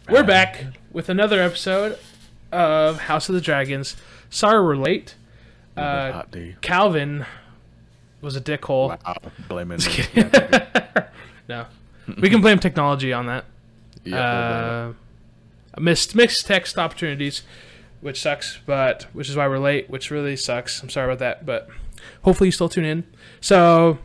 We're back with another episode of House of the Dragons. Sorry we're late. Calvin was a dickhole. Wow, blaming me. No, we can blame technology on that. Yeah, Missed text opportunities, which sucks, which is why we're late, which really sucks. I'm sorry about that, but hopefully you still tune in. So,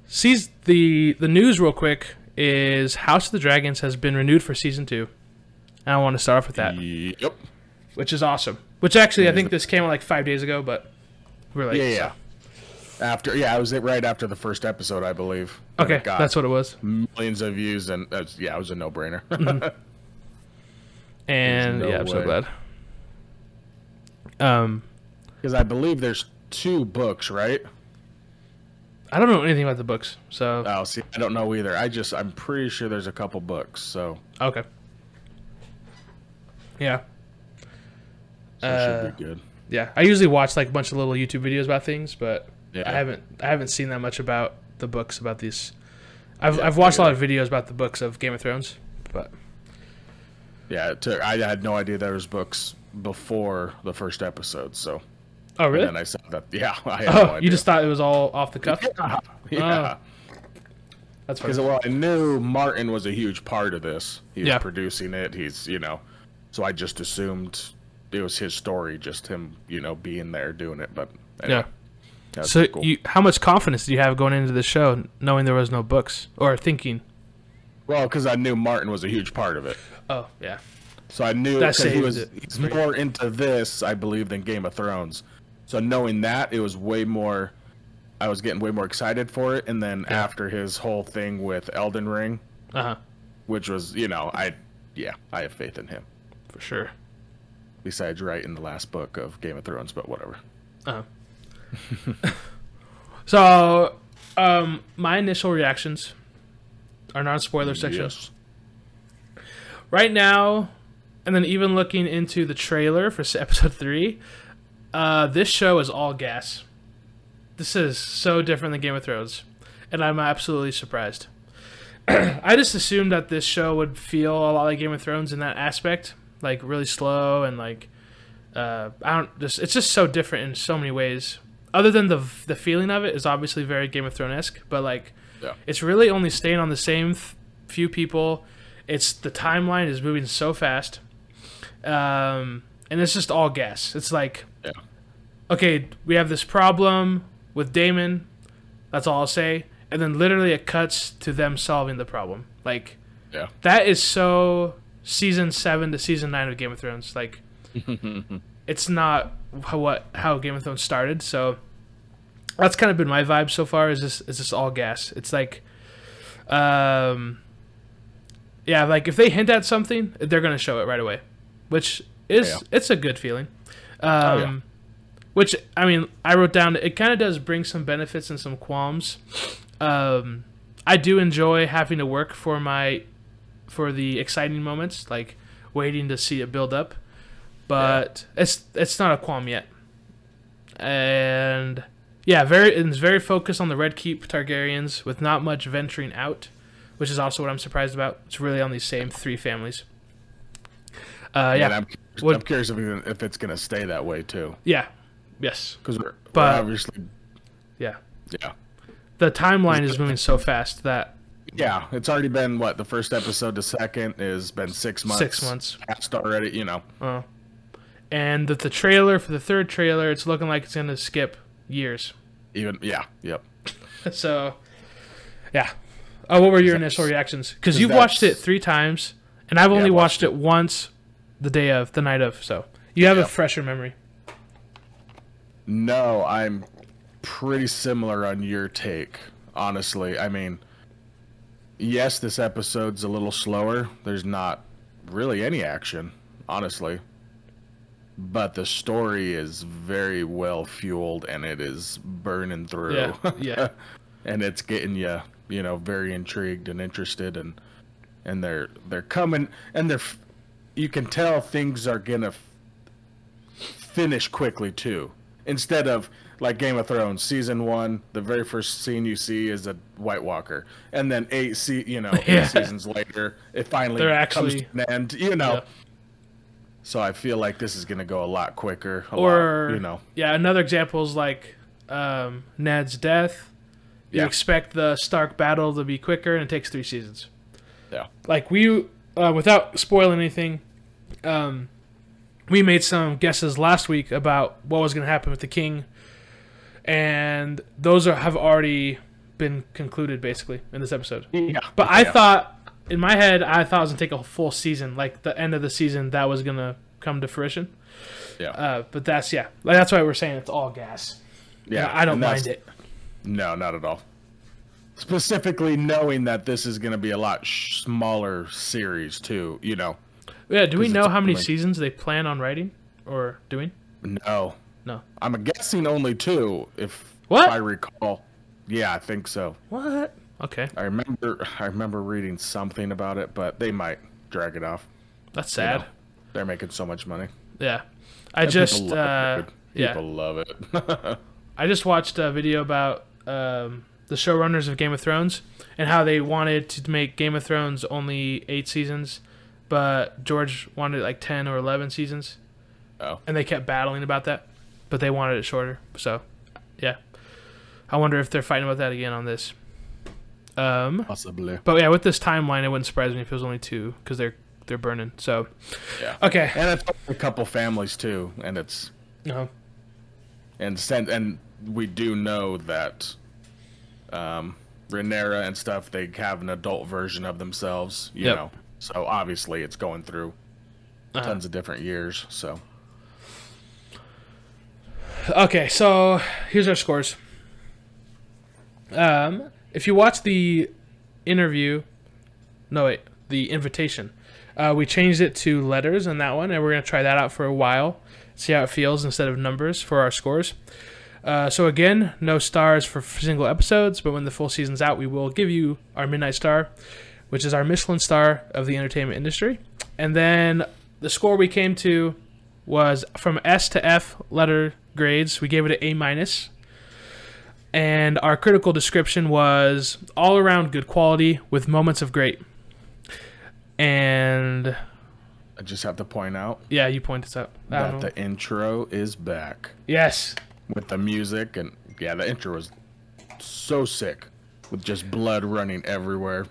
sees the news real quick is House of the Dragons has been renewed for season 2. And I want to start off with that. Yep. Which is awesome. Which actually, I think this came out like 5 days ago, but we're late. Yeah. I was right after the first episode, I believe. Okay, that's what it was. Millions of views, and it was a no-brainer. Mm-hmm. And I'm so glad. Because I believe there's 2 books, right? I don't know anything about the books, so. Oh, see, I don't know either. I'm pretty sure there's a couple books, so. Okay. Yeah. So it should be good. Yeah, I usually watch like a bunch of little YouTube videos about things, but yeah. I haven't seen that much about the books about these. I've watched a lot of videos about the books of Game of Thrones, but. Yeah, I had no idea there was books before the first episode, so. Oh, really? And then I saw that. Yeah, I had no idea. You just thought it was all off the cuff? Yeah. Oh. That's funny. Because, I knew Martin was a huge part of this. He was Yeah. producing it. So I just assumed it was his story, just him, being there doing it. But anyway, that's So, cool. how much confidence do you have going into the show, knowing there was no books or thinking? Well, because I knew Martin was a huge part of it. Oh, yeah. So I knew That because saves he's more into this, I believe, than Game of Thrones. So knowing that, it was way more. I was getting way more excited for it, and then after his whole thing with Elden Ring, which was, I have faith in him. For sure. Besides writing the last book of Game of Thrones, but whatever. So, my initial reactions are non-spoiler section. Yes. Right now, and then even looking into the trailer for episode 3, this show is all gas. This is so different than Game of Thrones, and I'm absolutely surprised. I just assumed that this show would feel a lot like Game of Thrones in that aspect, like really slow and like it's just so different in so many ways. Other than the feeling of it is obviously very Game of Thrones-esque, but like it's really only staying on the same few people. It's the timeline is moving so fast, and it's just all gas. It's like, okay, we have this problem with Daemon. That's all I'll say. And then literally it cuts to them solving the problem. Like, that is so season 7 to season 9 of Game of Thrones. Like, it's not how Game of Thrones started. So that's kind of been my vibe so far. Is this all gas? It's like, like if they hint at something, they're gonna show it right away, which is it's a good feeling. Which, I mean, I wrote down, it kind of does bring some benefits and some qualms. I do enjoy having to work for the exciting moments, like waiting to see it build up. But it's not a qualm yet. And it's very focused on the Red Keep Targaryens with not much venturing out, which is also what I'm surprised about. It's really on these same 3 families. I'm curious if it's going to stay that way too. Yeah. Yes. Because we're obviously. Yeah. Yeah. The timeline is moving so fast that. Yeah, it's already been the first episode to second has been 6 months. 6 months. Passed already, And the trailer for the third trailer, it's looking like it's going to skip years. Yep. So, yeah. Oh, what were your initial reactions? Because you've watched it 3 times, and I've only watched it once the night of, so you have a fresher memory. No, I'm pretty similar on your take, honestly. I mean, yes, this episode's a little slower. There's not really any action, honestly. But the story is very well fueled, and it is burning through. Yeah. And it's getting you, very intrigued and interested, and they're coming, and you can tell things are gonna finish quickly too. Instead of like Game of Thrones, season 1, the very first scene you see is a White Walker, and then 8 seasons later, it finally comes to an end. Yeah. So I feel like this is going to go a lot quicker. Yeah, another example is like Ned's death. You expect the Stark battle to be quicker, and it takes 3 seasons. Yeah. Like we, without spoiling anything, we made some guesses last week about what was going to happen with the king, and those have already been concluded basically in this episode. Yeah. But I thought, in my head, I thought it was going to take a full season, like the end of the season, that was going to come to fruition. Yeah. But that's why we're saying it's all gas. Yeah. I don't mind it. No, not at all. Specifically knowing that this is going to be a lot smaller series too, Yeah, do we know how many seasons they plan on writing or doing? No. No. I'm guessing only 2, if I recall. Yeah, I think so. What? Okay. I remember reading something about it, but they might drag it off. That's sad. They're making so much money. Yeah. People love it. I just watched a video about the showrunners of Game of Thrones and how they wanted to make Game of Thrones only 8 seasons, but George wanted like 10 or 11 seasons. Oh. And they kept battling about that, but they wanted it shorter. So, yeah. I wonder if they're fighting about that again on this. Possibly. But yeah, with this timeline, it wouldn't surprise me if it was only 2 because they're burning. So, yeah. Okay. And it's a couple families too, and it's and we do know that Rhaenyra and stuff, they have an adult version of themselves, you know. So obviously it's going through tons of different years. So okay, so here's our scores. If you watch the invitation, we changed it to letters on that one, and we're going to try that out for a while, see how it feels instead of numbers for our scores. So again, no stars for single episodes, but when the full season's out, we will give you our Midnight Star, which is our Michelin star of the entertainment industry. And then the score we came to was from S to F letter grades. We gave it an A-. And our critical description was all around good quality with moments of great. And I just have to point out. Yeah, you point this out. That the intro is back. Yes. With the music, and yeah, the intro was so sick with just blood running everywhere.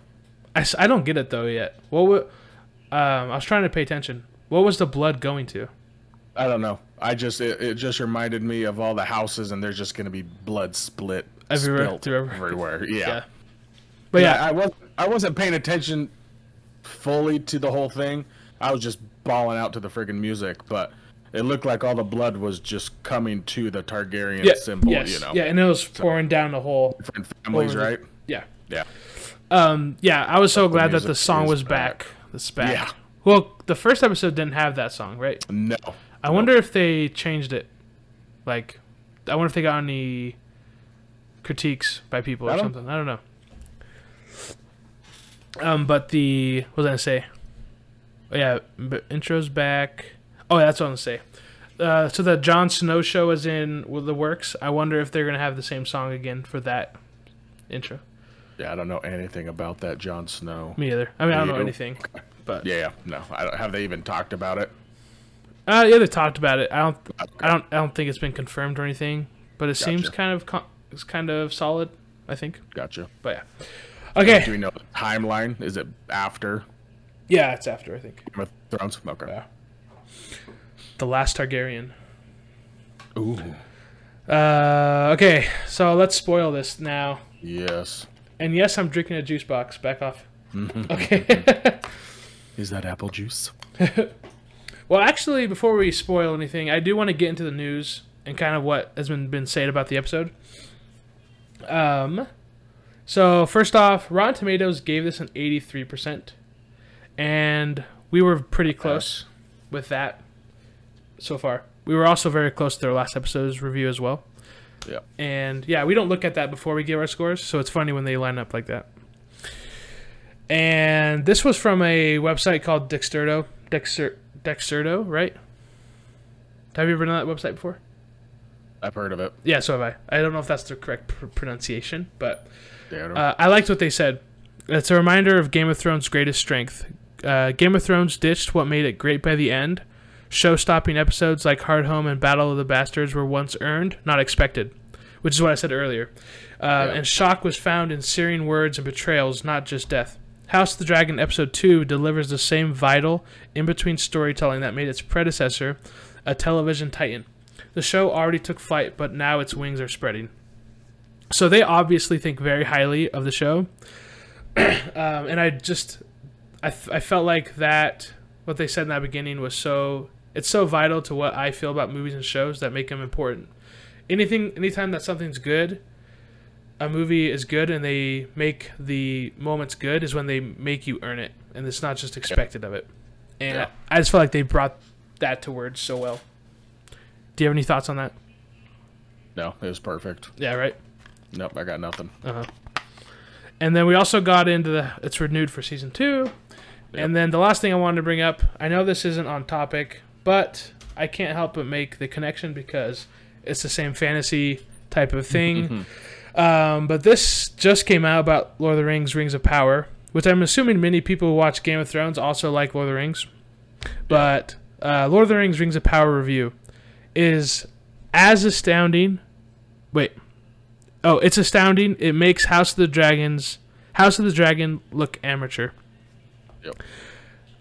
I don't get it though yet. I was trying to pay attention. What was the blood going to? I don't know. It just reminded me of all the houses, and there's just gonna be blood spilled everywhere. Yeah. But I wasn't paying attention fully to the whole thing. I was just bawling out to the friggin' music, but it looked like all the blood was just coming to the Targaryen symbol, Yeah, and it was pouring down the whole different families, right? Yeah. Yeah. I was so glad that the song was back. It's back. Yeah. Well, the first episode didn't have that song, right? No. I wonder if they changed it. Like, I wonder if they got any critiques by people or something. I don't know. But what was I gonna say? Oh, yeah, but intro's back. Oh, yeah, that's what I'm gonna say. So the Jon Snow show is in the works. I wonder if they're gonna have the same song again for that intro. Yeah, I don't know anything about that Jon Snow. Me either. I mean, I don't know anything. But no. Have they even talked about it? Yeah, they talked about it. I don't think it's been confirmed or anything, but it seems kind of solid, I think. Gotcha. But yeah. Okay. Do we know the timeline? Is it after? Yeah, it's after, I think. Game of Thrones? Okay. Yeah. The last Targaryen. Ooh. Okay, so let's spoil this now. Yes. And yes, I'm drinking a juice box. Back off. Okay. Is that apple juice? Well, actually, before we spoil anything, I do want to get into the news and kind of what has been said about the episode. So first off, Rotten Tomatoes gave this an 83%, and we were pretty close with that so far. We were also very close to their last episode's review as well. Yeah. And yeah, we don't look at that before we give our scores, so it's funny when they line up like that. And this was from a website called Dexerto, right? Have you ever been on that website before? I've heard of it. Yeah, so have I. I don't know if that's the correct pronunciation, but Yeah, I liked what they said. It's a reminder of Game of Thrones' greatest strength. Game of Thrones ditched what made it great by the end. Show-stopping episodes like Hard Home and Battle of the Bastards were once earned, not expected, which is what I said earlier. And shock was found in searing words and betrayals, not just death. House of the Dragon Episode 2 delivers the same vital, in-between storytelling that made its predecessor a television titan. The show already took flight, but now its wings are spreading. So they obviously think very highly of the show. And I felt like that, what they said in that beginning was it's so vital to what I feel about movies and shows that make them important. Anytime that something's good, a movie is good and they make the moments good is when they make you earn it. And it's not just expected of it. And I just feel like they brought that to words so well. Do you have any thoughts on that? No, it was perfect. Yeah, right? Nope, I got nothing. And then we also got into it's renewed for season 2. Yep. And then the last thing I wanted to bring up, I know this isn't on topic, but I can't help but make the connection because it's the same fantasy type of thing. But this just came out about Lord of the Rings, Rings of Power, which I'm assuming many people who watch Game of Thrones also like Lord of the Rings. But Lord of the Rings, Rings of Power review is as astounding. It's astounding. It makes House of the Dragon look amateur. Yep.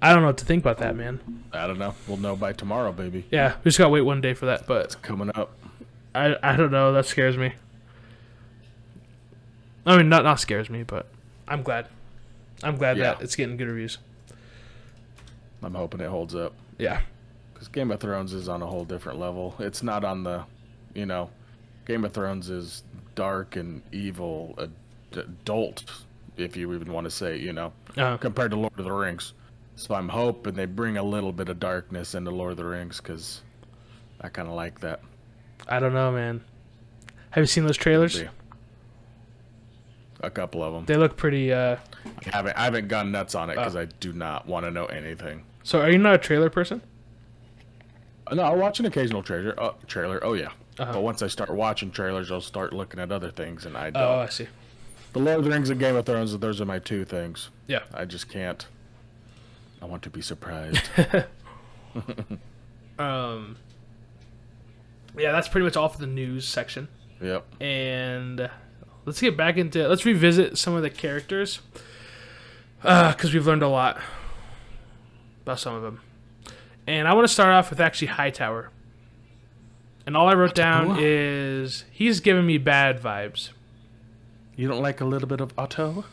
I don't know what to think about that, man. I don't know. We'll know by tomorrow, baby. Yeah, we just gotta wait one day for that, but it's coming up. I don't know. That scares me. I mean, not scares me, but I'm glad. That it's getting good reviews. I'm hoping it holds up. Yeah. Because Game of Thrones is on a whole different level. It's not on the, Game of Thrones is dark and evil, adult, if you even want to say, compared to Lord of the Rings. So I'm hoping they bring a little bit of darkness into Lord of the Rings because I kind of like that. I don't know, man. Have you seen those trailers? A couple of them. They look pretty. I haven't gone nuts on it because I do not want to know anything. So are you not a trailer person? No, I'll watch an occasional trailer. Oh yeah. Uh-huh. But once I start watching trailers, I'll start looking at other things, and I don't. Oh, I see. The Lord of the Rings and Game of Thrones, those are my two things. Yeah. I just can't. I want to be surprised. Yeah, that's pretty much all for the news section. Yep. And let's let's revisit some of the characters. Because we've learned a lot about some of them. And I want to start off with actually Hightower. And all I wrote down is he's giving me bad vibes. You don't like a little bit of Otto?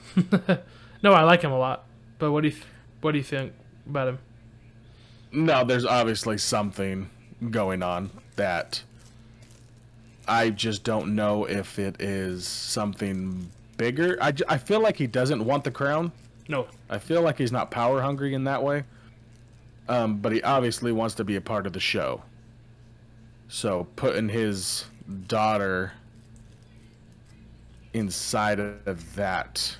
No, I like him a lot. But what do you think about him? No, there's obviously something going on that I just don't know if it is something bigger. I feel like he doesn't want the crown. No. I feel like he's not power hungry in that way. But he obviously wants to be a part of the show. So putting his daughter inside of that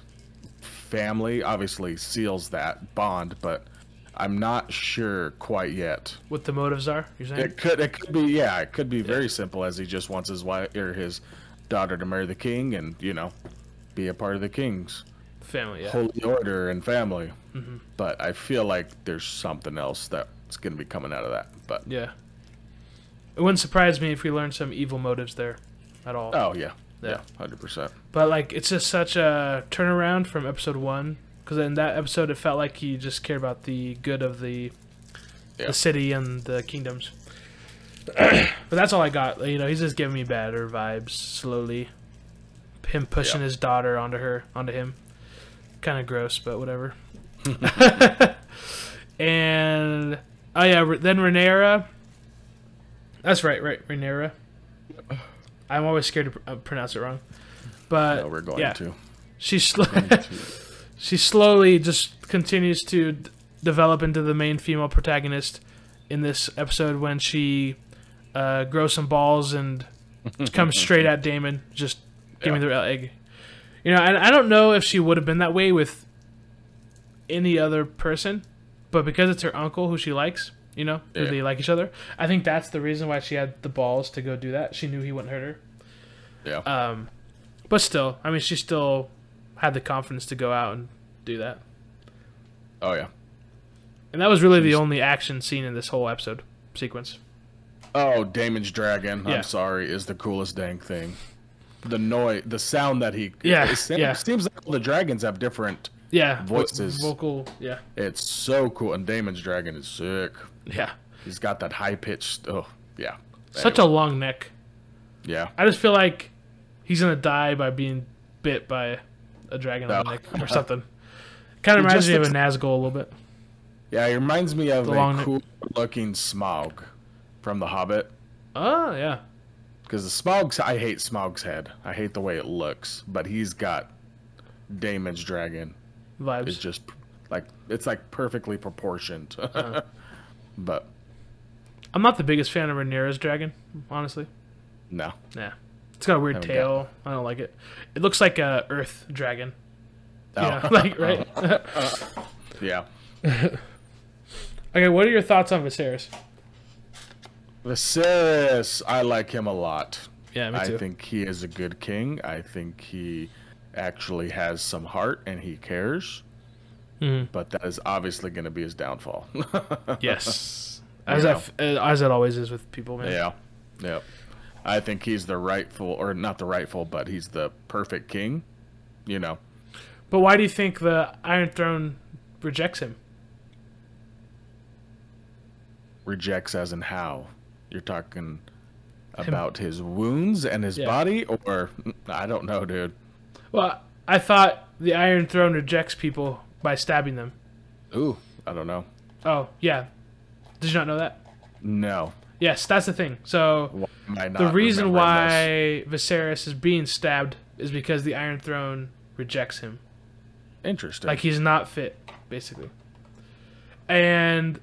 family obviously seals that bond, but I'm not sure quite yet What the motives are, you're saying? It could be very simple, as he just wants his wife or his daughter to marry the king and be a part of the king's family, yeah. holy order and family. Mm-hmm. But I feel like there's something else that's going to be coming out of that. But yeah, it wouldn't surprise me if we learned some evil motives there at all. Oh yeah, 100%. But like, it's just such a turnaround from episode 1, because in that episode it felt like he just cared about the good of the city and the kingdoms. But that's all I got. He's just giving me badder vibes slowly. Him pushing his daughter onto him. Kind of gross, but whatever. And then Rhaenyra. That's right, Rhaenyra. I'm always scared to pronounce it wrong, but no, we're going to. She slowly just continues to develop into the main female protagonist in this episode when she grows some balls and comes straight at Daemon, just give me the egg. And I don't know if she would have been that way with any other person, but because it's her uncle who she likes, you know, who they like each other. I think that's the reason why she had the balls to go do that. She knew he wouldn't hurt her. Yeah. But still, I mean, she still had the confidence to go out and do that. Oh, yeah. And that was really the only action scene in this whole episode sequence. Oh, Damon's dragon, I'm sorry, is the coolest dang thing. The noise, the sound that he... It seems like all the dragons have different voices. Vocal, yeah. It's so cool, and Damon's dragon is sick. Yeah. He's got that high-pitched... Oh, yeah. Such a long neck. Yeah. I just feel like he's going to die by being bit by a dragon on the neck or something. Kind of reminds me of a Nazgul a little bit. Yeah, he reminds me of a cool-looking Smaug from The Hobbit. Oh, yeah. Because the Smaug's... I hate Smaug's head. I hate the way it looks. But he's got Damon's dragon. Vibes. It's just... like it's like perfectly proportioned. But... I'm not the biggest fan of Rhaenyra's dragon, honestly. No. Nah. It's got a weird tail. I don't like it. It looks like a earth dragon. Yeah, like, right? Yeah. Okay, what are your thoughts on Viserys? Viserys, I like him a lot. Yeah, me too. I think he is a good king. I think he actually has some heart and he cares. Mm-hmm. But that is obviously going to be his downfall. Yes. As it always is with people, man. Yeah. Yeah. I think he's the rightful, or not the rightful, but he's the perfect king, you know. But why do you think the Iron Throne rejects him? Rejects as in how? You're talking about his wounds and his body? Or, I don't know, dude. Well, I thought the Iron Throne rejects people by stabbing them. Ooh, I don't know. Oh, yeah. Did you not know that? No. Yes, that's the thing. So, the reason why Viserys is being stabbed is because the Iron Throne rejects him. Interesting. Like, he's not fit, basically. And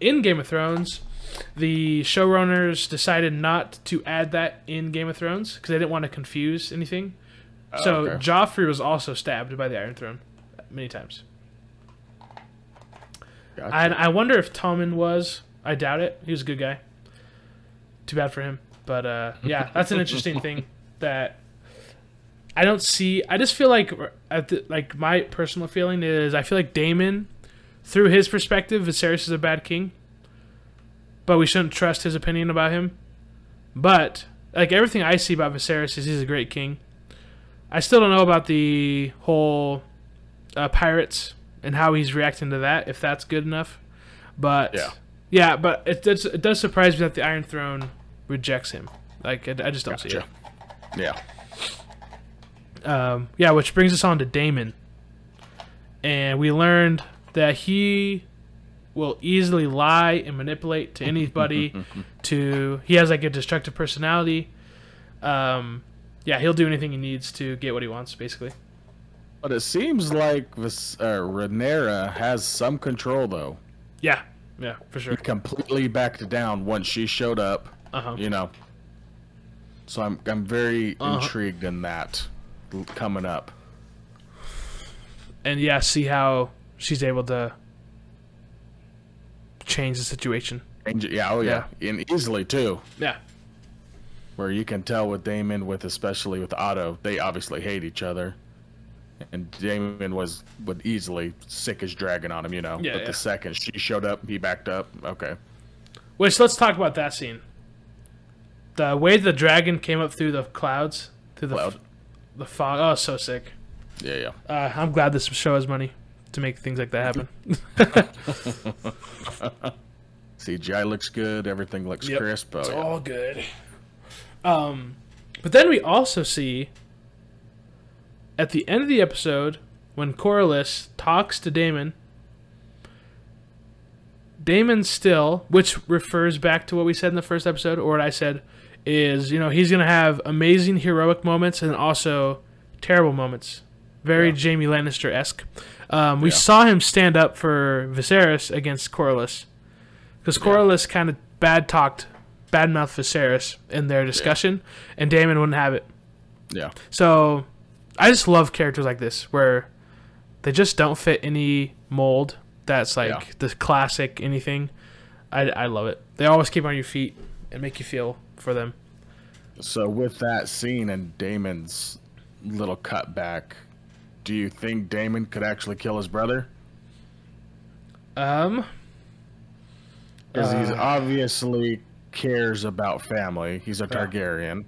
in Game of Thrones, the showrunners decided not to add that in Game of Thrones because they didn't want to confuse anything. So Joffrey was also stabbed by the Iron Throne many times. Gotcha. And I wonder if Tommen was. I doubt it. He was a good guy. Too bad for him. But yeah, that's an interesting thing that I don't see. I just feel like, my personal feeling is, I feel like Daemon, through his perspective, Viserys is a bad king. But we shouldn't trust his opinion about him. But like, everything I see about Viserys is he's a great king. I still don't know about the whole pirates and how he's reacting to that, if that's good enough. But yeah, but it does surprise me that the Iron Throne rejects him. Like, I just don't see it. Yeah. Yeah, which brings us on to Daemon. And we learned that he will easily lie and manipulate to anybody. He has like a destructive personality. Yeah, he'll do anything he needs to get what he wants, basically. But it seems like Rhaenyra has some control, though. Yeah, for sure. He completely backed down once she showed up. You know. So I'm very intrigued in that coming up. And yeah, see how she's able to change the situation. Yeah, and easily too. Yeah. Where you can tell with Daemon, especially with Otto, they obviously hate each other. And Daemon would easily sick his dragon on him, you know. But the second she showed up, he backed up. Okay. Which, let's talk about that scene. The way the dragon came up through the clouds, through the fog. Oh, so sick. Yeah. I'm glad this show has money to make things like that happen. CGI looks good. Everything looks crisp. It's all good. But then we also see, at the end of the episode, when Corlys talks to Daemon still, which refers back to what we said in the first episode, or what I said, is, you know, he's going to have amazing heroic moments and also terrible moments. Very Jaime Lannister-esque. We saw him stand up for Viserys against Corlys. Because Corlys kind of badmouthed Viserys in their discussion, and Daemon wouldn't have it. Yeah. So, I just love characters like this, where they just don't fit any mold that's like the classic anything. I love it. They always keep on your feet and make you feel for them. So with that scene and Daemon's little cutback, do you think Daemon could actually kill his brother? Because he obviously cares about family. He's a Targaryen.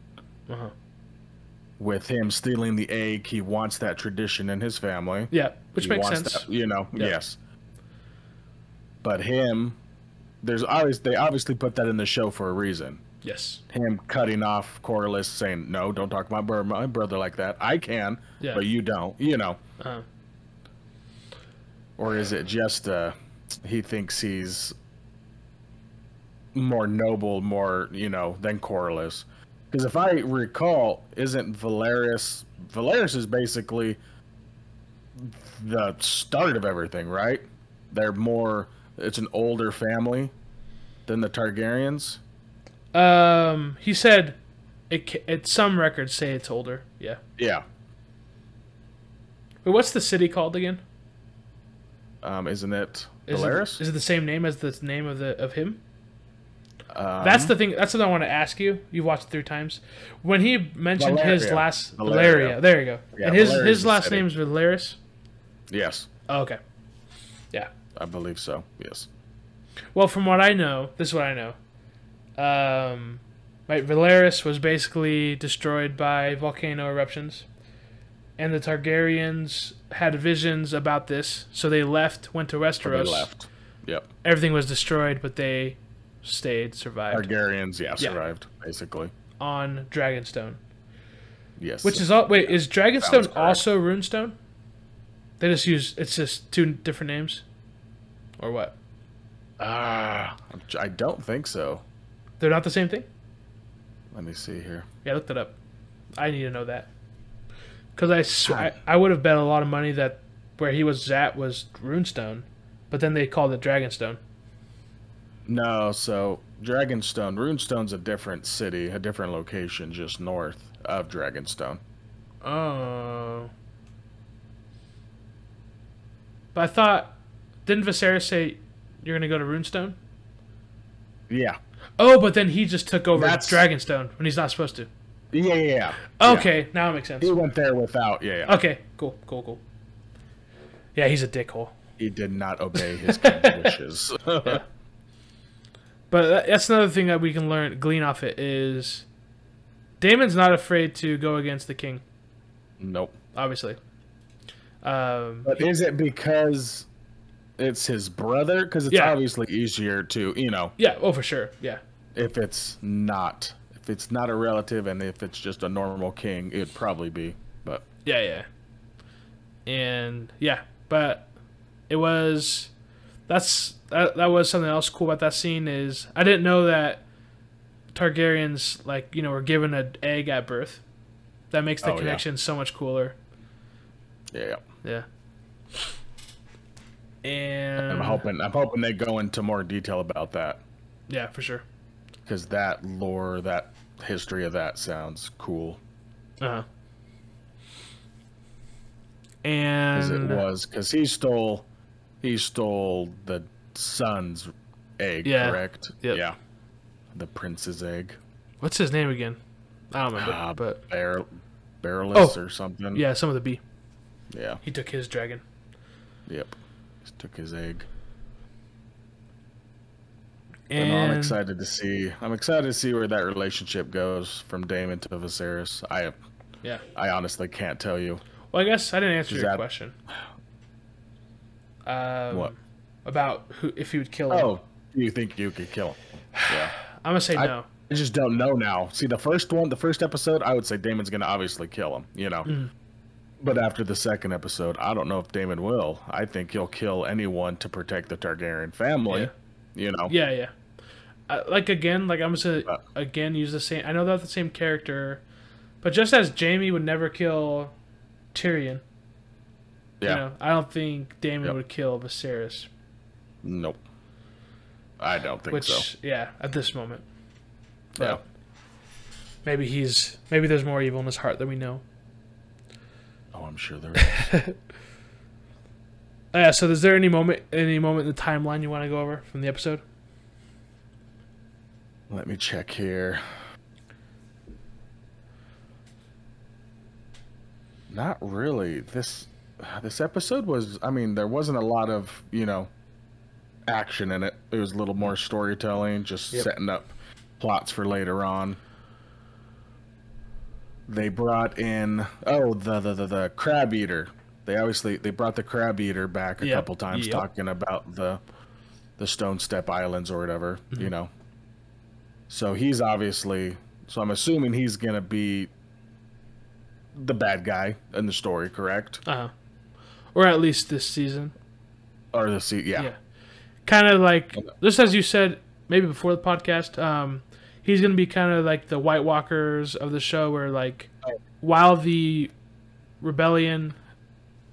With him stealing the egg, he wants that tradition in his family. Yeah, which makes sense. That, yes. But him, they obviously put that in the show for a reason. Yes. Him cutting off Corlys, saying, "No, don't talk about my brother like that. I can, but you don't." Or is it just he thinks he's more noble, than Corlys? Because if I recall, isn't Valeris is basically the start of everything, right? It's an older family than the Targaryens. He said some records say it's older. Yeah. Yeah. But what's the city called again? Isn't it Valeris? Is it the same name as the name of him? That's the thing. That's what I want to ask you. You've watched it 3 times. When he mentioned his last Valeria. There you go. Yeah, and his last name's Valeris. Yes. Oh, okay. Yeah. I believe so. Yes. Well, from what I know, this is what I know. Right, Valeris was basically destroyed by volcano eruptions, and the Targaryens had visions about this, so they went to Westeros. They left. Yep. Everything was destroyed, but they survived. Targaryens, survived, basically. On Dragonstone. Yes. Which is is Dragonstone also Runestone? It's just 2 different names? Or what? I don't think so. They're not the same thing? Let me see here. Yeah, look that up. I need to know that. Because I would have bet a lot of money that where he was at was Runestone, but then they called it Dragonstone. No, so Runestone's a different city, a different location just north of Dragonstone. Oh. But I thought, didn't Viserys say you're going to go to Runestone? Yeah. Oh, but then he just took over Dragonstone when he's not supposed to. Yeah. Okay, now it makes sense. He went there without, Okay, cool. Yeah, he's a dickhole. He did not obey his king's wishes. Yeah. But that's another thing that we can glean off it is Daemon's not afraid to go against the king. Nope. Obviously. But is it because it's his brother? Because it's obviously easier to, Yeah, for sure. Yeah. If it's not a relative and if it's just a normal king, it'd probably be. But yeah. And but it was that was something else cool about that scene is I didn't know that Targaryens were given an egg at birth. That makes the connection so much cooler. Yeah. And I'm hoping they go into more detail about that. Yeah, for sure. Because that lore, that history of that sounds cool. And because he stole the son's egg, correct? Yep. Yeah. The prince's egg. What's his name again? I don't remember. But Barreless or something. Yeah, some of the B. Yeah. He took his dragon. Yep. He took his egg. And I'm excited to see where that relationship goes from Daemon to Viserys. I honestly can't tell you. Well, I guess I didn't answer your question. What? About if he would kill him. Oh, you think you could kill him? Yeah. I'm gonna say no. I just don't know now. See, the first episode, I would say Daemon's gonna obviously kill him. But after the second episode, I don't know if Daemon will. I think he'll kill anyone to protect the Targaryen family. Yeah. I'm gonna again use the same. I know they're the same character, but just as Jaime would never kill Tyrion, I don't think Daemon would kill Viserys. Nope. I don't think so. At this moment. But maybe there's more evil in his heart than we know. Oh, I'm sure there is. So is there any moment in the timeline you want to go over from the episode? Let me check here. Not really. This episode was, I mean, there wasn't a lot of, action in it. It was a little more storytelling, just setting up plots for later on. They brought in the crab eater. They brought the crab eater back a couple times, talking about the Stone Step Islands or whatever, So he's obviously, so I'm assuming he's gonna be the bad guy in the story, correct? Or at least this season. Or yeah. Kind of like, just as you said, maybe before the podcast, he's going to be kind of like the White Walkers of the show, where like while the rebellion,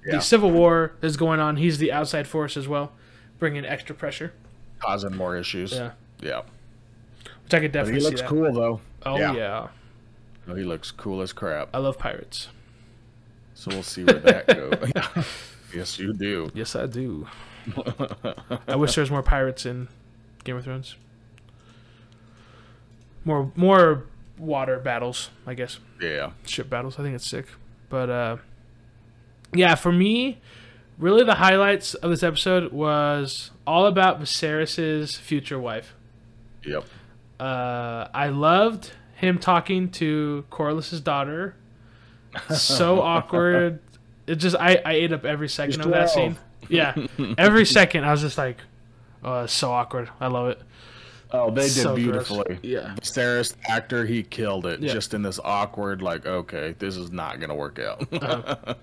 the Civil War is going on, he's the outside force as well, bringing extra pressure. Causing more issues. Yeah. Which I could definitely see. He looks cool, though. Oh, yeah. Oh, he looks cool as crap. I love pirates. So we'll see where that goes. Yes, you do. Yes, I do. I wish there was more pirates in Game of Thrones. More water battles, I guess. Yeah. Ship battles. I think it's sick. But, yeah, for me, really the highlights of this episode was all about Viserys' future wife. Yep. I loved him talking to Corlys's daughter. So awkward. It just, I ate up every second of that scene. Yeah. Every second, I was just like, oh, it's so awkward. I love it. Oh, they did So beautifully. gross. Yeah. Viserys, the actor, he killed it. Yeah. Just in this awkward, like, okay, this is not going to work out.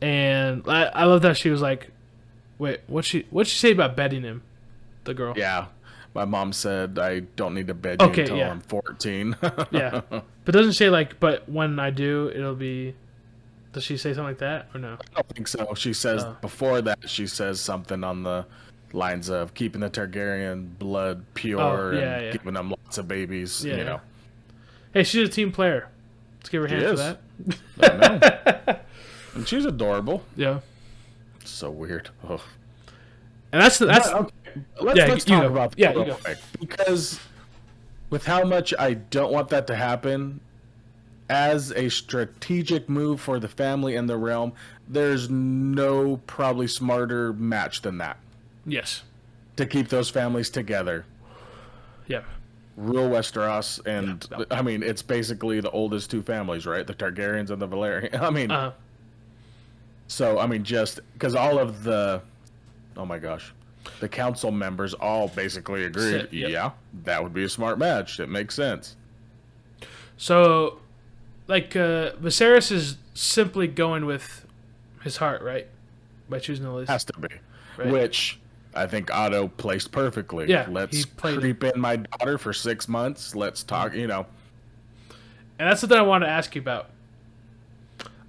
And I love that she was like, wait, what'd she say about bedding him? The girl. Yeah. My mom said, I don't need to bed you until I'm 14. Yeah. But doesn't she say, like, but when I do, it'll be... Does she say something like that, or no? I don't think so. She says, before that, she says something on the lines of keeping the Targaryen blood pure and giving them lots of babies, you know. Hey, she's a team player. Let's give her a hand for that. I know. And she's adorable. Yeah. So weird. Ugh. And that's okay. Let's talk about that real quick. Because with how much I don't want that to happen, as a strategic move for the family and the realm, there's no probably smarter match than that. Yes. To keep those families together. Yeah. Real Westeros, and I mean, it's basically the oldest two families, right? The Targaryens and the Valyrians. I mean, so, I mean, just because all of the, oh my gosh, the council members all basically agreed, yeah, that would be a smart match. It makes sense. So, like, Viserys is simply going with his heart, right? By choosing the list. Has to be. Right? Which I think Otto placed perfectly. Yeah. Let's creep in my daughter for 6 months. Let's talk, you know. And that's something I want to ask you about.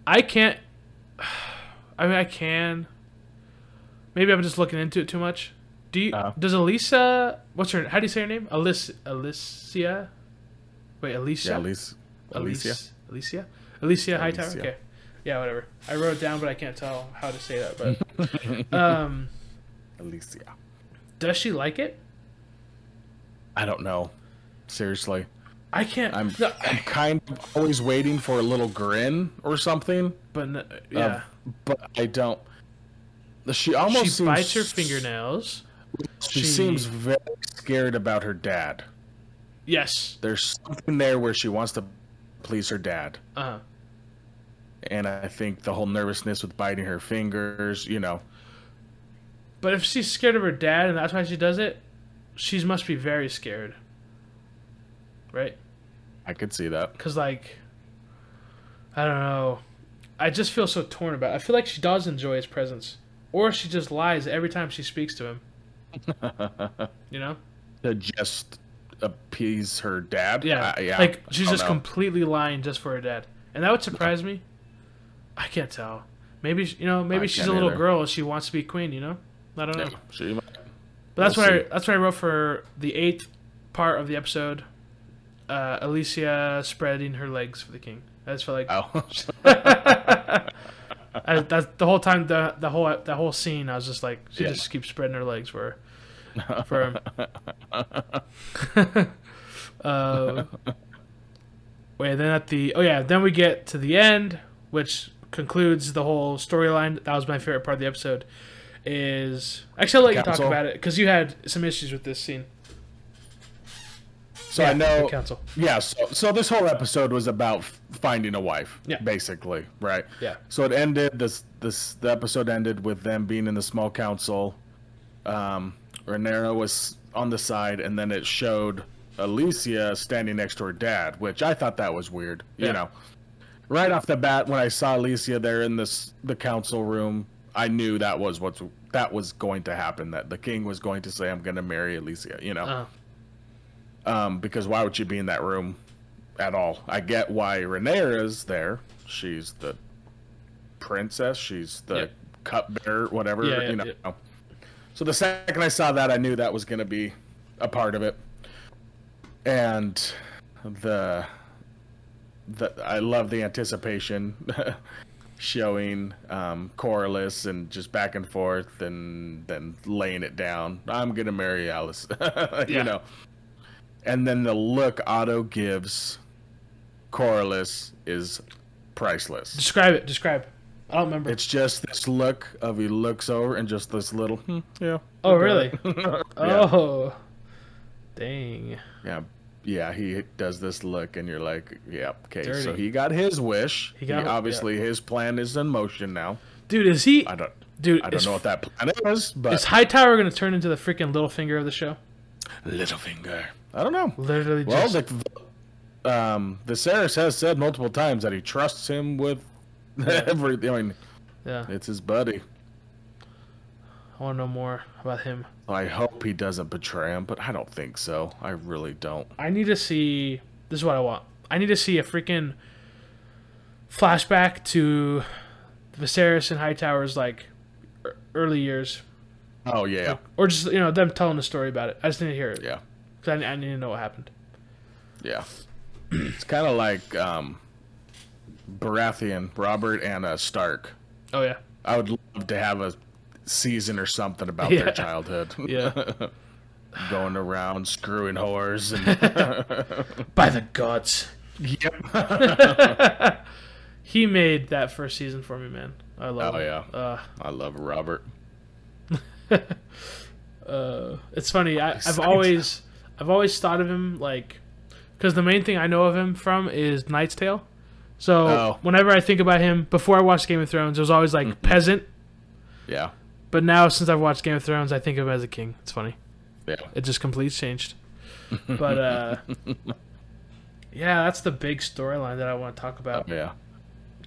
I can't... I mean, I can... Maybe I'm just looking into it too much. Does Elisa... What's her... How do you say her name? Alicia? Wait, Alicia? Yeah, Alicia Hightower? Okay. Yeah, whatever. I wrote it down, but I can't tell how to say that. But Alicia. Does she like it? I don't know. Seriously. I can't... I'm kind of always waiting for a little grin or something. But, yeah. But I don't... She almost bites her fingernails. She seems very scared about her dad. Yes. There's something there where she wants to please her dad. Uh-huh. And I think the whole nervousness with biting her fingers, you know. But if she's scared of her dad and that's why she does it, she must be very scared. Right? I could see that. Because, like, I don't know. I just feel so torn about it. I feel like she does enjoy his presence. Or she just lies every time she speaks to him. You know? To just appease her dad? Yeah. Yeah. Like, she's just completely lying just for her dad. And that would surprise me. I can't tell. Maybe, you know, maybe she's a little girl and she wants to be queen, you know? I don't know. Yeah, she might. But that's what I wrote for the 8th part of the episode. Alicia spreading her legs for the king. I just felt like that's the whole time the whole scene. I was just like, she just keeps spreading her legs for him. Wait, then we get to the end, which concludes the whole storyline. That was my favorite part of the episode. Actually, I'll let you talk about it because you had some issues with this scene. So I know. Council. Yeah. So this whole episode was about finding a wife. Yeah. Basically, right? Yeah. So it ended. The episode ended with them being in the small council. Rhaenyra was on the side, and then it showed Alicia standing next to her dad, which I thought that was weird. Yeah. You know, right off the bat, when I saw Alicia there in the council room, I knew that was going to happen. That the king was going to say, "I'm going to marry Alicia." You know. Because why would she be in that room at all? I get why Rhaenyra's there. She's the princess. She's the cupbearer, whatever. You know. Yeah. So the second I saw that, I knew that was going to be a part of it. And I love the anticipation showing Corlys and just back and forth and then laying it down. I'm going to marry Alice. You know. And then the look Otto gives Corlys is priceless. Describe. I don't remember. It's just this look of he looks over and just this little, yeah. Oh, really? Yeah. Oh, dang. Yeah, he does this look and you're like, yeah, okay. Dirty. So he got his wish. Obviously his plan is in motion now. Dude, is he? I don't know what that plan is, but is Hightower going to turn into the freaking Littlefinger of the show? Littlefinger. I don't know. Literally, well, Viserys has said multiple times that he trusts him with everything. I mean, it's his buddy. I want to know more about him. I hope he doesn't betray him, but I don't think so. I really don't. I need to see. This is what I want. I need to see a freaking flashback to Viserys and Hightower's like early years. Oh yeah. Or just them telling a story about it. I just need to hear it. Yeah. Because I need to know what happened. Yeah. It's kind of like Baratheon, Robert, and Stark. Oh yeah. I would love to have a season or something about their childhood. Yeah. Going around screwing whores and by the gods. Yep. He made that first season for me, man. I love him. Yeah. I love Robert. It's funny. I've always thought of him because the main thing I know of him from is Knight's Tale. So whenever I think about him, before I watched Game of Thrones, it was always like peasant. Yeah. But now since I've watched Game of Thrones, I think of him as a king. It's funny. Yeah. It just completely changed. But yeah, that's the big storyline that I want to talk about. Yeah.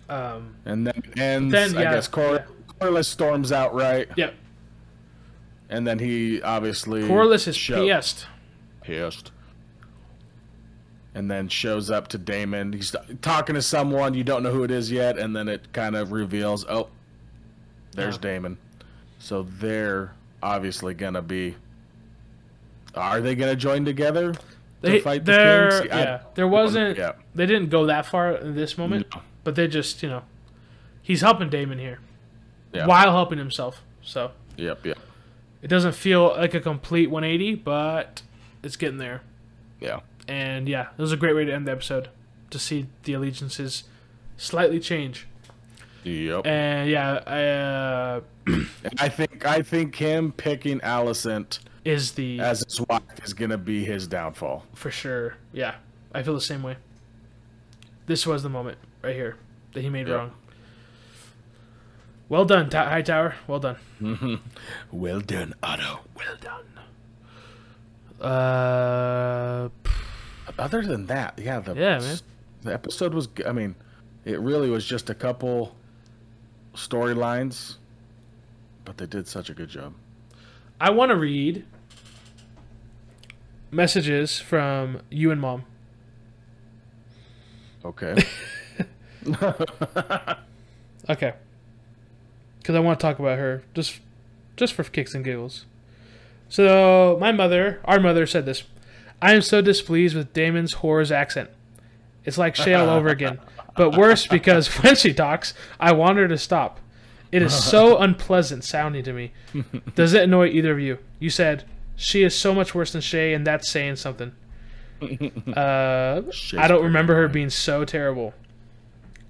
And then ends. I guess Corlys storms out, right? Yep. And then he obviously Corlys is pissed. And then shows up to Daemon. He's talking to someone, you don't know who it is yet, and then it kind of reveals, there's Daemon. So they're obviously gonna be. Are they gonna join together to fight the king? There wasn't. Yeah. They didn't go that far in this moment, but they just he's helping Daemon here, while helping himself. So. Yep. It doesn't feel like a complete 180, but it's getting there. Yeah. And it was a great way to end the episode, to see the allegiances slightly change. Yep. And I think him picking Alicent as his wife is gonna be his downfall. For sure. Yeah. I feel the same way. This was the moment right here that he made wrong. Well done, Hightower. Well done. Well done, Otto. Well done. Other than that, man. The episode was. I mean, it really was just a couple storylines, but they did such a good job. I want to read messages from you and Mom. Okay. Okay. Because I want to talk about her just for kicks and giggles. So our mother said this. I am so displeased with Damon's whore's accent. It's like Shay all over again. But worse because when she talks, I want her to stop. It is so unpleasant sounding to me. Does it annoy either of you? You said, she is so much worse than Shay, and that's saying something. I don't remember her being so terrible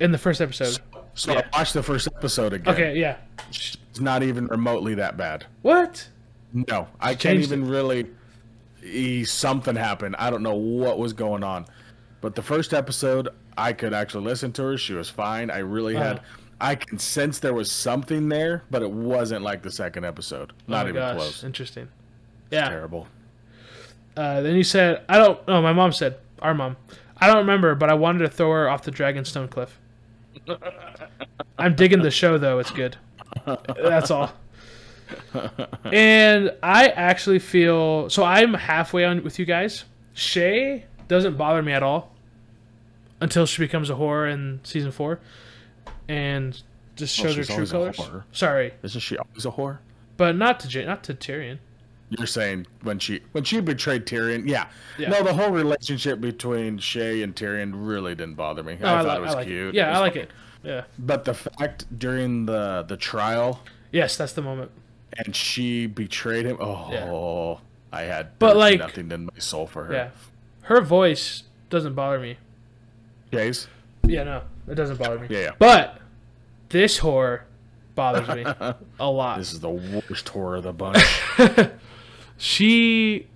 in the first episode. So I watched the first episode again. Okay, yeah. It's not even remotely that bad. What? No, I can't even really. Something happened. I don't know what was going on, but the first episode, I could actually listen to her. She was fine. I really had. I can sense there was something there, but it wasn't like the second episode. Not even close. Interesting. It's terrible. Then you said, I don't. Oh, my mom said, our mom. I don't remember, but I wanted to throw her off the Dragonstone cliff. I'm digging the show, though. It's good. That's all. And I actually feel... So I'm halfway on with you guys. Shay doesn't bother me at all until she becomes a whore in season 4. And just shows her true colors. Sorry. Isn't she always a whore? But not to Tyrion. You're saying when she betrayed Tyrion, yeah. No, the whole relationship between Shay and Tyrion really didn't bother me. I thought it was cute. Yeah, I like it. Yeah. But the fact during the trial, yes, that's the moment, and she betrayed him. Oh, yeah. I had nothing in my soul for her. Yeah, her voice doesn't bother me. Jace? Yeah, no, it doesn't bother me. Yeah. But this whore bothers me a lot. This is the worst whore of the bunch. She's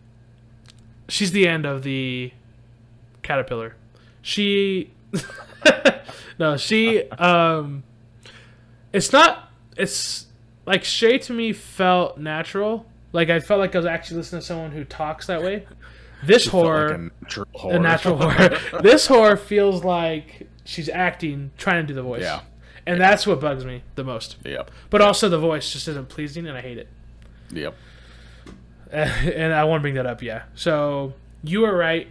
the end of the caterpillar. It's like Shay to me felt natural. Like I felt like I was actually listening to someone who talks that way. This whore, like a natural whore. This whore feels like she's acting, trying to do the voice. Yeah. And that's what bugs me the most. Yep. But also the voice just isn't pleasing, and I hate it. Yep. And I want to bring that up, yeah. So you were right.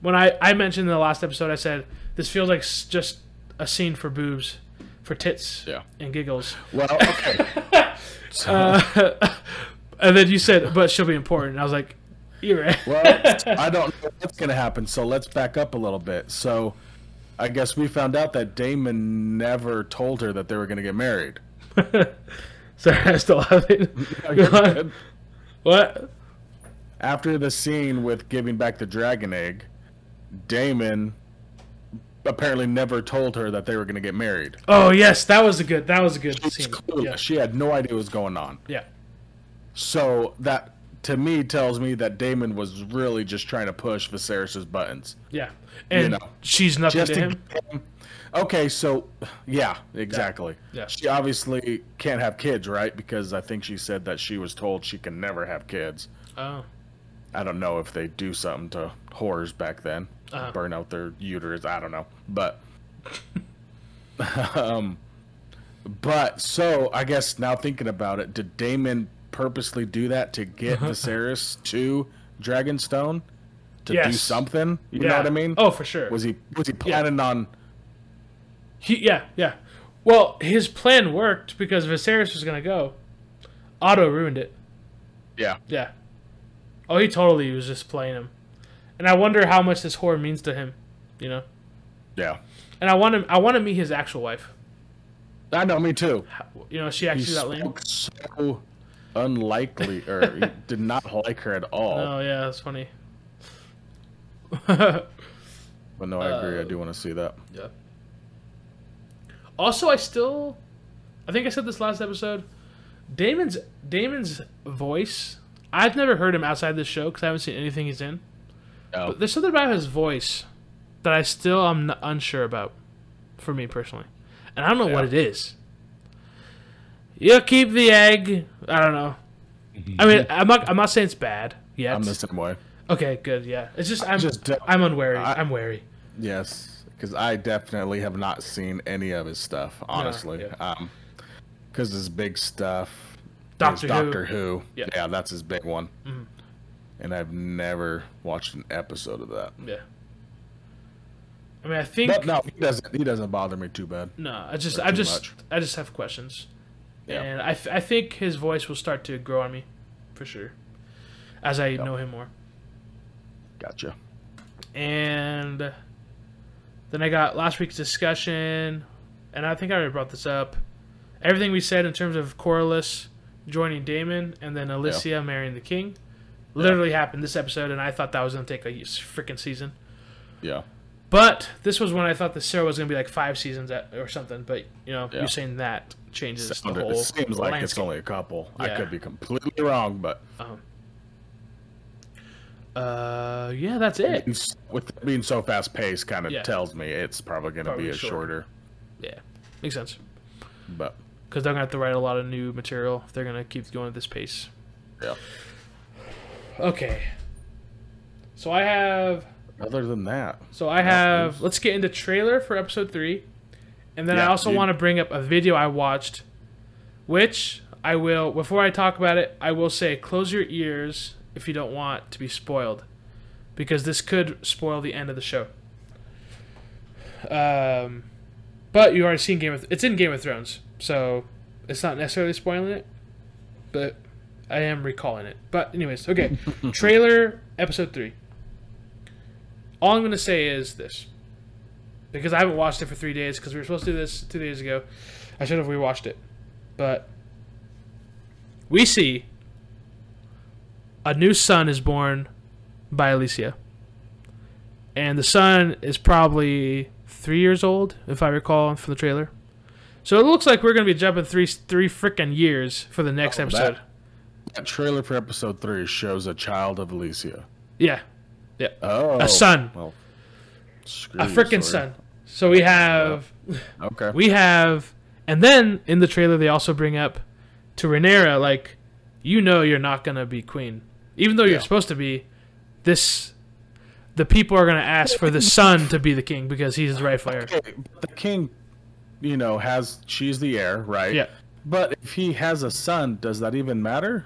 When I mentioned in the last episode, I said this feels like just a scene for boobs, for tits, and giggles. Well, okay. And then you said, but she'll be important. And I was like, you're right. Well, I don't know what's going to happen, so let's back up a little bit. So I guess we found out that Damon never told her that they were going to get married. Sorry, I still have it. No, what? After the scene with giving back the dragon egg, Damon apparently never told her that they were going to get married. Oh yes, that was a good scene. Yeah. She had no idea what was going on. Yeah. So that to me tells me that Damon was really just trying to push Viserys's buttons. Yeah. And she's nothing to him. Okay, so yeah, exactly. Yeah. She obviously can't have kids, right? Because I think she said that she was told she can never have kids. Oh. I don't know if they do something to whores back then, burn out their uterus. I don't know, but but so I guess now thinking about it, did Damon purposely do that to get Viserys to Dragonstone to do something? You know what I mean? Oh, for sure. Was he planning on? Yeah. Well, his plan worked because Viserys was gonna go. Otto ruined it. Yeah. Yeah. Oh, he totally was just playing him. And I wonder how much this whore means to him, you know? Yeah. And I want to meet his actual wife. I know, me too. You know, is she actually that lame? So unlikely, or he did not like her at all. Oh, yeah, that's funny. But no, I agree. I do want to see that. Yeah. Also, I think I said this last episode, Damon's voice, I've never heard him outside this show because I haven't seen anything he's in. Oh. But there's something about his voice that I still am unsure about, for me personally. And I don't know what it is. You keep the egg. I don't know. I mean, I'm not saying it's bad yet. I'm the same way. Okay, good. Yeah, it's just I'm unwary. I'm wary. Yes, because I definitely have not seen any of his stuff, honestly. Because his big stuff. Doctor Who. Yeah, that's his big one. Mm-hmm. And I've never watched an episode of that. Yeah. I mean, I think. But no, he doesn't bother me too bad. No, I just have questions. Yeah. And I think his voice will start to grow on me, for sure, as I know him more. Gotcha. And then I got last week's discussion, and I think I already brought this up. Everything we said in terms of Corlys joining Daemon, and then Alicia marrying the king. Literally happened this episode, and I thought that was going to take a freaking season. Yeah. But this was when I thought the show was going to be like 5 seasons or something. But, you're saying that changes the whole It seems like landscape. it's only a couple. Yeah. I could be completely wrong, but... yeah, that's it. With it being so fast-paced, kind of Yeah. tells me it's probably going to be a shorter. Yeah, makes sense. But... Because they're going to have to write a lot of new material if they're going to keep going at this pace. Yeah. Okay. So I have... Other than that... Let's get into trailer for episode 3. And then I also want to bring up a video I watched, which I will... Before I talk about it, I will say close your ears if you don't want to be spoiled. Because this could spoil the end of the show. But you already seen It's in Game of Thrones. So it's not necessarily spoiling it. But I am recalling it. But anyways, okay. Trailer, episode 3. All I'm going to say is this. Because I haven't watched it for 3 days, because we were supposed to do this 2 days ago. I should have rewatched it. But we see a new son is born by Alicia. And the son is probably 3 years old, if I recall from the trailer. So it looks like we're going to be jumping three freaking years for the next episode. That trailer for episode 3 shows a child of Alicia. Yeah. Yeah. Oh. A son. Well, a freaking son. So we have... Okay. We have... And then, in the trailer, they also bring up to Rhaenyra, like, you're not going to be queen. Even though you're supposed to be, the people are going to ask for the son to be the king because he's the rightful heir. Okay, but the king, she's the heir, right? Yeah. But if he has a son, does that even matter?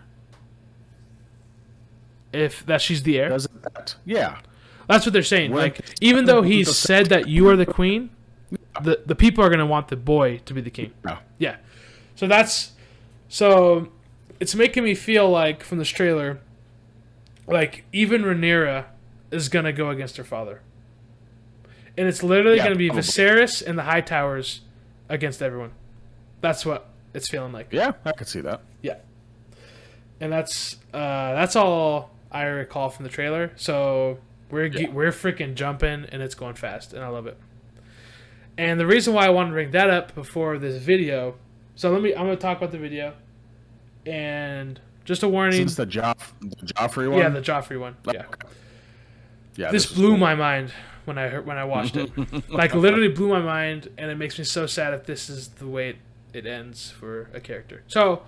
If that she's the heir? Doesn't that? Yeah. That's what they're saying. Like, even though he's said that you are the queen, the people are going to want the boy to be the king. No. Yeah. So it's making me feel like, from this trailer, like, even Rhaenyra is going to go against her father. And it's literally going to be Viserys and the High Towers against everyone. That's what it's feeling like. Yeah, I could see that. Yeah. And that's all I recall from the trailer. So we're freaking jumping, and it's going fast, and I love it. And the reason why I wanted to bring that up before this video, so I'm going to talk about the video, and just a warning. Since the Joffrey one? Yeah, the Joffrey one. Yeah. Yeah. This blew my mind when I watched it. Like, literally blew my mind, and it makes me so sad if this is the way it ends for a character. So,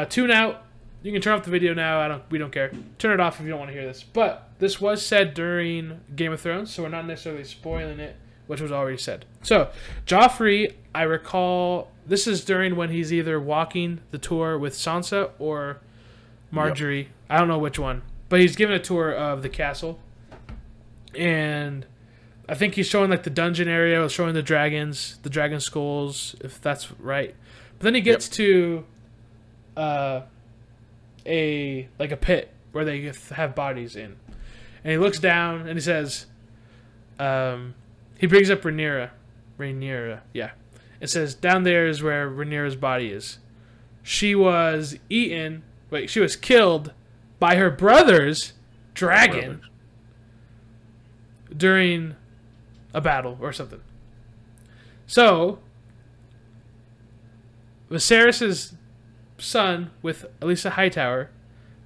tune out. You can turn off the video now. We don't care. Turn it off if you don't want to hear this. But this was said during Game of Thrones, so we're not necessarily spoiling it, which was already said. So, Joffrey, I recall, this is during when he's either walking the tour with Sansa or Marjorie. Yep. I don't know which one. But he's giving a tour of the castle. And I think he's showing, like, the dungeon area, showing the dragons, the dragon skulls, if that's right. But then he gets to a pit where they have bodies in. And he looks down and he says, he brings up Rhaenyra, yeah. It says, down there is where Rhaenyra's body is. She was killed by her brother's dragon during a battle or something. So, Viserys' son with Alyssa Hightower,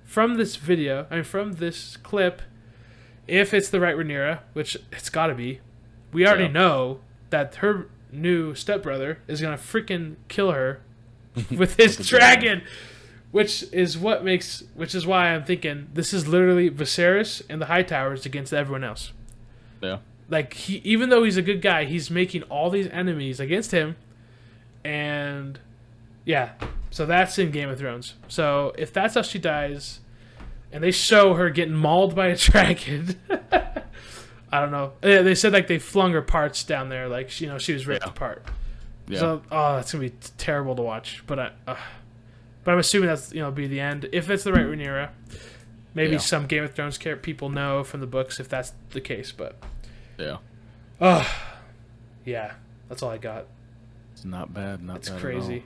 from this clip, if it's the right Rhaenyra, which it's gotta be, we already know that her new stepbrother is gonna freaking kill her with his dragon, which is why I'm thinking this is literally Viserys and the Hightowers against everyone else. Yeah. Like, even though he's a good guy, he's making all these enemies against him, and yeah. So that's in Game of Thrones. So if that's how she dies, and they show her getting mauled by a dragon, I don't know. They said, like, they flung her parts down there, like, she was ripped apart. Yeah. So that's gonna be terrible to watch. But I'm assuming that's be the end. If it's the right Rhaenyra, maybe some Game of Thrones people know from the books if that's the case. But yeah, that's all I got. It's not bad. It's crazy.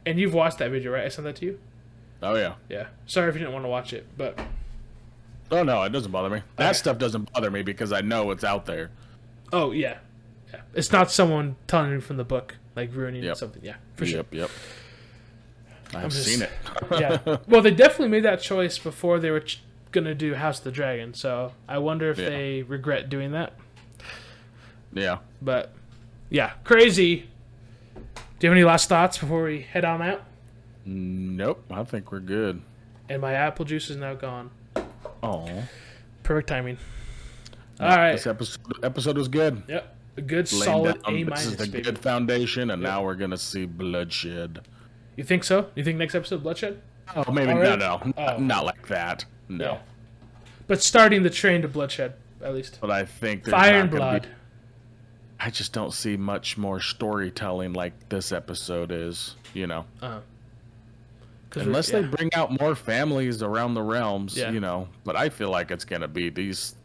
And you've watched that video, right? I sent that to you? Oh, yeah. Yeah. Sorry if you didn't want to watch it, but Oh no, it doesn't bother me. That stuff doesn't bother me because I know it's out there. Oh yeah, yeah. It's not someone telling you from the book, like ruining something. Yeah, for sure. Yep. I've seen it. Yeah. Well, they definitely made that choice before they were gonna do House of the Dragon. So I wonder if they regret doing that. Yeah. But yeah, crazy. Do you have any last thoughts before we head on out? Nope. I think we're good. And my apple juice is now gone. Oh. Perfect timing. All right. This episode was good. Yep. A good solid A-. This is the good foundation, and now we're gonna see bloodshed. You think so? You think next episode bloodshed? Oh, maybe no. Oh. Not like that. No. Yeah. But starting the train to bloodshed, at least. But I think there's Fire and blood. I just don't see much more storytelling like this episode is, you know. Unless they bring out more families around the realms, you know. But I feel like it's going to be these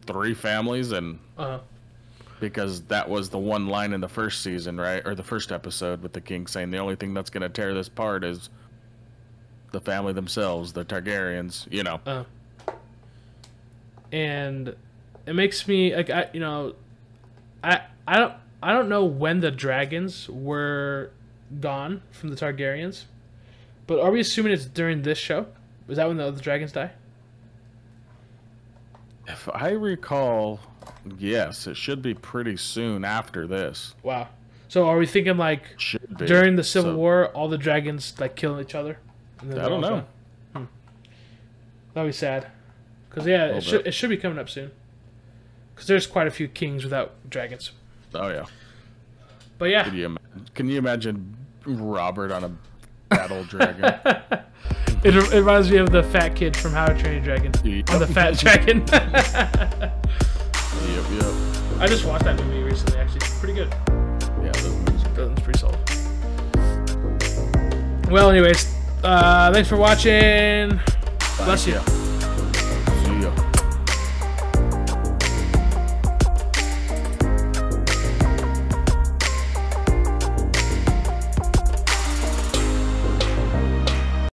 3 families, and because that was the one line in the first season, right? Or the first episode with the king saying the only thing that's going to tear this apart is the family themselves, the Targaryens, you know. And it makes me like I don't know when the dragons were gone from the Targaryens, but are we assuming it's during this show? Is that when the other dragons die? If I recall, yes, it should be pretty soon after this. Wow. So are we thinking like during the Civil War, all the dragons like killing each other? And then I don't know. That'd be sad. Because it should be coming up soon. Because there's quite a few kings without dragons. Oh yeah. But yeah. Can you imagine Robert on a battle dragon? It reminds me of the fat kid from How to Train Your Dragon. On the fat dragon. Yep. I just watched that movie recently, actually. It's pretty good. Yeah, that one's pretty solid. Well, anyways, thanks for watching. Bless you.